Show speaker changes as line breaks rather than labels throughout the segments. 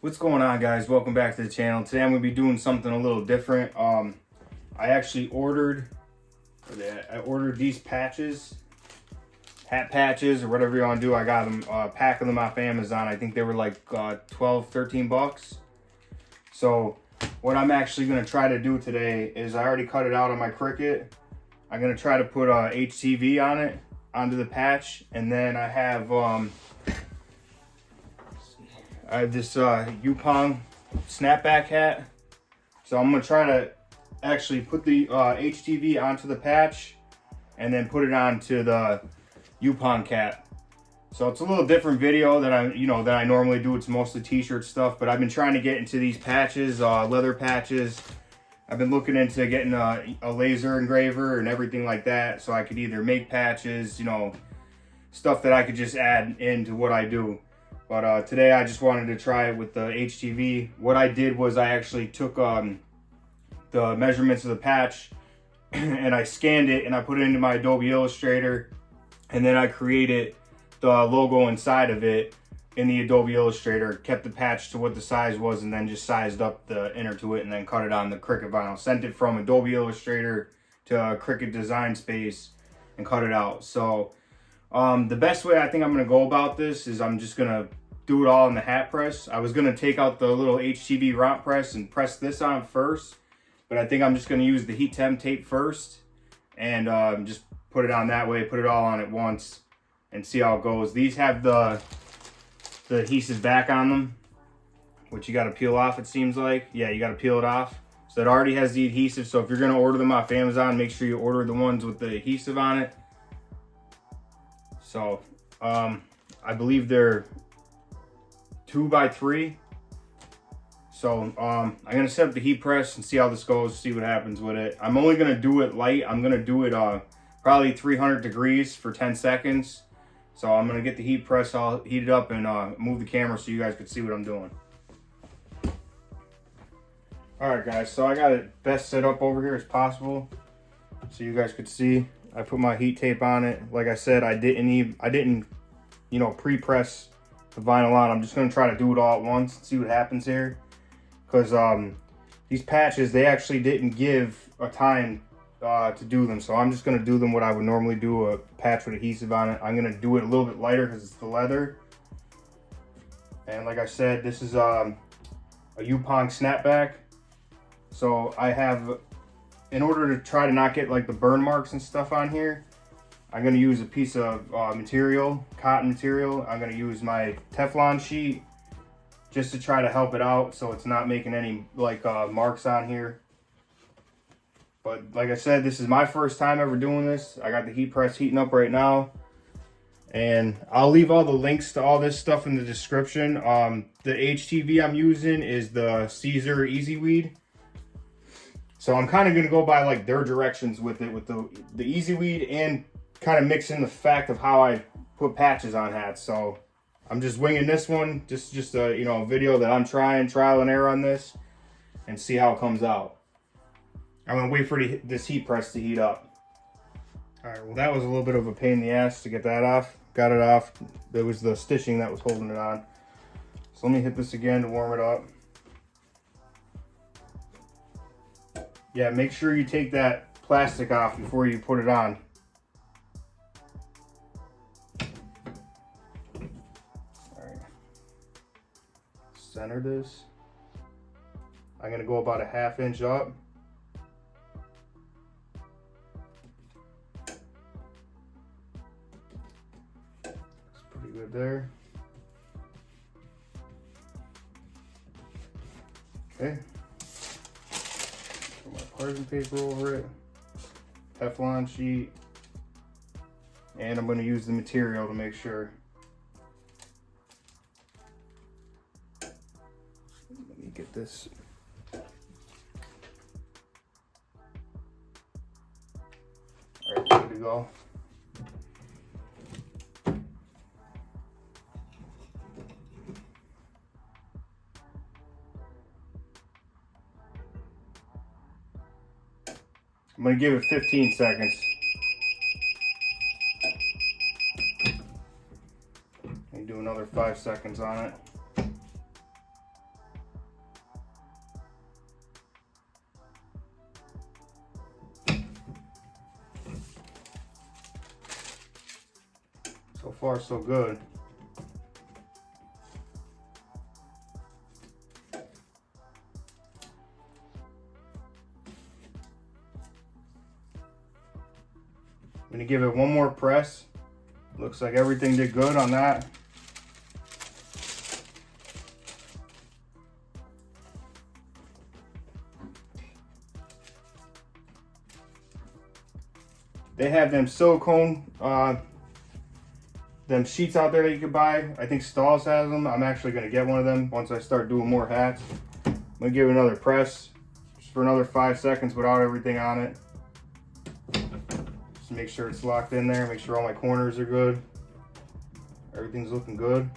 What's going on, guys? Welcome back to the channel. Today I'm going to be doing something a little different. I actually ordered these patches, hat patches, or whatever you want to do. I got them, pack of them off Amazon. I think they were like 12, 13 bucks. So what I'm actually going to try to do today is I already cut it out on my Cricut. I'm going to try to put HTV on it, onto the patch, and then I have this Yupon snapback hat. So I'm going to try to actually put the HTV onto the patch and then put it onto the Yupon cap. So it's a little different video than I normally do. It's mostly t-shirt stuff, but I've been trying to get into these patches, leather patches. I've been looking into getting a laser engraver and everything like that, so I could either make patches, stuff that I could just add into what I do. But today I just wanted to try it with the HTV. What I did was I actually took the measurements of the patch and I scanned it and I put it into my Adobe Illustrator, and then I created the logo inside of it in the Adobe Illustrator, kept the patch to what the size was, and then just sized up the inner to it and then cut it on the Cricut vinyl. Sent it from Adobe Illustrator to Cricut Design Space and cut it out. So the best way I think I'm going to go about this is I'm just going to do it all in the hat press. I was going to take out the little HTV romp press and press this on first, but I think I'm just going to use the heat temp tape first and just put it on that way, put it all on at once and see how it goes. These have the adhesive back on them, which you got to peel off, it seems like. Yeah, you got to peel it off. So it already has the adhesive. So if you're going to order them off Amazon, make sure you order the ones with the adhesive on it. So I believe they're 2x3. So I'm going to set up the heat press and see how this goes, see what happens with it. I'm only going to do it light. I'm going to do it probably 300 degrees for 10 seconds. So I'm going to get the heat press all heated up and move the camera so you guys can see what I'm doing. Alright guys, so I got it best set up over here as possible so you guys could see. I put my heat tape on it. Like I said, I didn't pre-press the vinyl on. I'm just going to try to do it all at once and see what happens here. Because these patches, they actually didn't give a time to do them. So I'm just going to do them what I would normally do, a patch with adhesive on it. I'm going to do it a little bit lighter because it's the leather. And like I said, this is a Yupon snapback. So I have, in order to try to not get like the burn marks and stuff on here, I'm going to use a piece of material, cotton material. I'm going to use my Teflon sheet just to try to help it out so it's not making any like marks on here. But like I said, this is my first time ever doing this. I got the heat press heating up right now. And I'll leave all the links to all this stuff in the description. The HTV I'm using is the Caesar Easy Weed. So I'm kind of going to go by like their directions with it, with the Easy Weed, and kind of mix in the fact of how I put patches on hats. So I'm just winging this one, just a video that I'm trying, trial and error on this, and see how it comes out. I'm gonna wait for this heat press to heat up. All right, well that was a little bit of a pain in the ass to get that off. Got it off. There was the stitching that was holding it on. So let me hit this again to warm it up. Yeah, make sure you take that plastic off before you put it on. All right. Center this. I'm gonna go about a 1/2 inch up. Good there. Okay. Put my parchment paper over it. Teflon sheet. And I'm going to use the material to make sure. Let me get this. Alright, good to go. I'm going to give it 15 seconds. And do another 5 seconds on it. far so good. I'm gonna give it one more press. Looks like everything did good on that. They have them silicone, them sheets out there that you could buy. I think Stahl's has them. I'm actually gonna get one of them once I start doing more hats. I'm gonna give it another press just for another 5 seconds without everything on it. Just make sure it's locked in there. Make sure all my corners are good. Everything's looking good.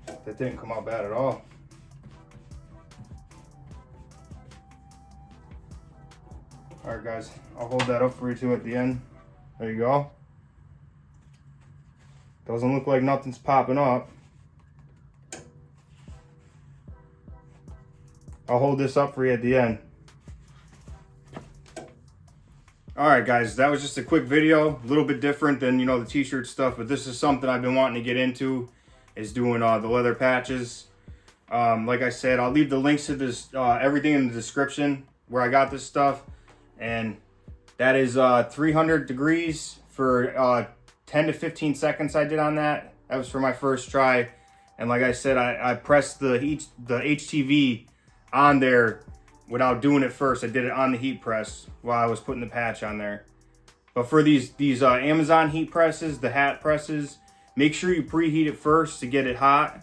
That didn't come out bad at all. All right, guys, I'll hold that up for you too at the end. There you go. Doesn't look like nothing's popping up. I'll hold this up for you at the end. All right, guys, that was just a quick video, a little bit different than, you know, the t-shirt stuff, but this is something I've been wanting to get into, is doing the leather patches. Like I said, I'll leave the links to this, everything in the description where I got this stuff. And that is 300 degrees for 10 to 15 seconds I did on that. That was for my first try. And like I said, I pressed the HTV on there without doing it first. I did it on the heat press while I was putting the patch on there. But for these Amazon heat presses, the hat presses, make sure you preheat it first to get it hot.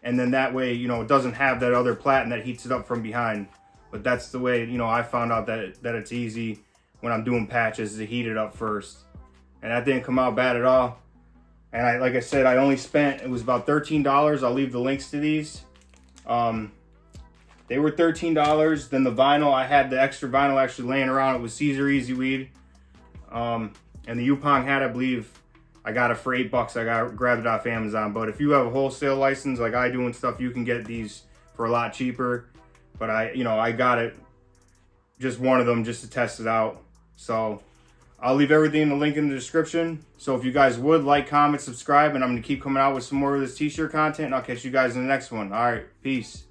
And then that way, you know, it doesn't have that other platen that heats it up from behind. But that's the way, you know, I found out that it's easy when I'm doing patches to heat it up first. And that didn't come out bad at all. And like I said, I only spent, it was about $13. I'll leave the links to these. They were $13. Then the vinyl, I had the extra vinyl actually laying around. It was Caesar Easy Weed. And the Yupong hat, I believe, I got it for $8. I grabbed it off Amazon. But if you have a wholesale license like I do and stuff, you can get these for a lot cheaper. But I got it, just one of them, just to test it out. So I'll leave everything in the link in the description. So if you guys would like, comment, subscribe, and I'm gonna keep coming out with some more of this t-shirt content, and I'll catch you guys in the next one. All right, peace.